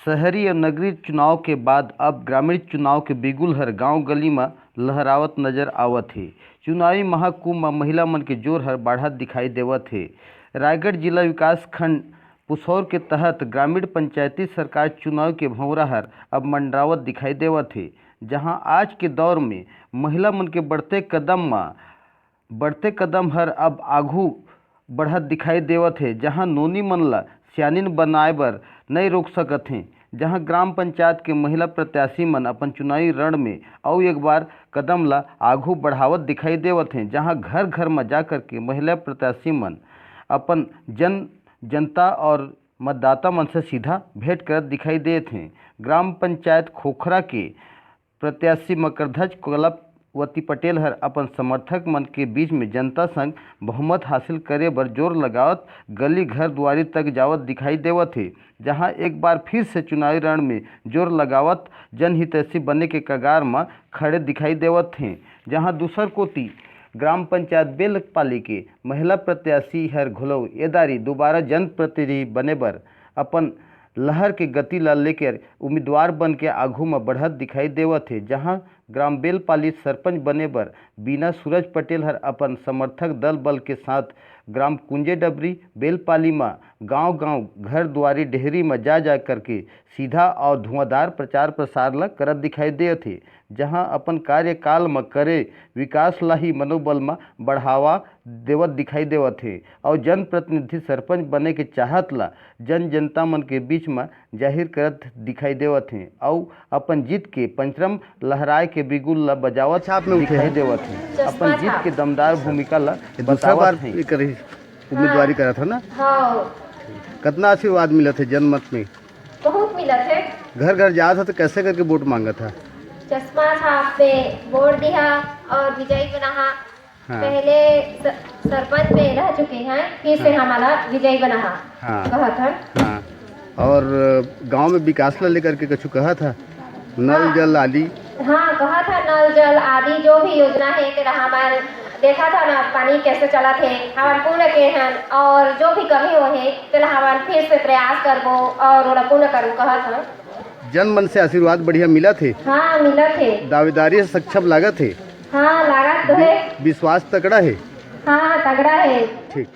शहरी और नगरीय चुनाव के बाद अब ग्रामीण चुनाव के बिगुल हर गांव गली में लहरावत नजर आवत हे। चुनावी महाकुंभ में महिला मन के जोर हर बढ़त दिखाई देवत हे। रायगढ़ जिला विकास खंड पुसौर के तहत ग्रामीण पंचायती सरकार चुनाव के भंवरा हर अब मंडरावत दिखाई देवत हे, जहां आज के दौर में महिला मन के बढ़ते कदम हर अब आघू बढ़त दिखाई देवत हे, जहां नोनी मन ला सियानिन बनाए बर नहीं रोक सकत हैं। जहां ग्राम पंचायत के महिला प्रत्याशी मन अपन चुनावी रण में और एक बार कदम ला आघू बढ़ावत दिखाई देवत हैं, जहां घर घर में जाकर के महिला प्रत्याशी मन अपन जनता और मतदाता मन से सीधा भेंट करत दिखाई देते हैं। ग्राम पंचायत खोखरा के प्रत्याशी मकरध्वज कलावती पटेल हर अपन समर्थक मन के बीच में जनता संग बहुमत हासिल करे बर जोर लगावत गली घर दुआरी तक जावत दिखाई देवत है, जहां एक बार फिर से चुनावी रण में जोर लगावत जनहितैषी बने के कगार में खड़े दिखाई देवत हैं। जहां दूसर कोती ग्राम पंचायत बेलपाली के महिला प्रत्याशी हर घुलव एदारी दोबारा जनप्रतिनिधि बने बर अपन लहर के गति ला लेकर उम्मीदवार बन के आघू में बढ़त दिखाई देवत है। जहां ग्राम बेलपाली सरपंच बने बर बीना सूरज पटेल हर अपन समर्थक दल बल के साथ ग्राम कुंजे डबरी बेलपाली में गांव घर दुआरी डेहरी में जा करके सीधा और धुआंधार प्रचार प्रसार ला करत दिखाई देत है। जहां अपन कार्यकाल में करे विकास ला ही मनोबल में बढ़ावा देवत दिखाई देवत है और जनप्रतिनिधि सरपंच बने के चाहत ला जनता मन के बीच में जाहिर करत दिखाई देवत हैं और अपन जीत के पंचरम लहराए के बिगुल ला बजावत दिखाई देवत हैं। अपन जीत के दमदार भूमिका ला बतावत हैं। उम्मीदवारी करा था ना। हाँ। कितना आशीर्वाद मिला थे जनमत में? बहुत मिला थे। घर घर जा था तो कैसे करके वोट मांगा था? चश्मा था पे वोट दिया और विजयी बना। हाँ। पहले सरपंच पे रह चुके हैं, फिर से हमारा विजयी बना। हाँ। कहा था। हाँ। और गांव में विकास ला लेकर के कुछ कहा था? नल हाँ। जल आदि। हाँ, कहा था नल जल आदि जो भी योजना है तेरा हमारे देखा था ना, पानी कैसे चला थे हमारे पूर्ण के हैं और जो भी कमी हो है तेरा हमारे फिर से प्रयास करबो और ओला पूर्ण करूँ कहा था। जन मन से आशीर्वाद बढ़िया मिला थे? हाँ, मिला थे। दावेदारी से सक्षम लागत है? हाँ, लागत तो है। विश्वास तगड़ा है? हाँ, तगड़ा है। ठीक।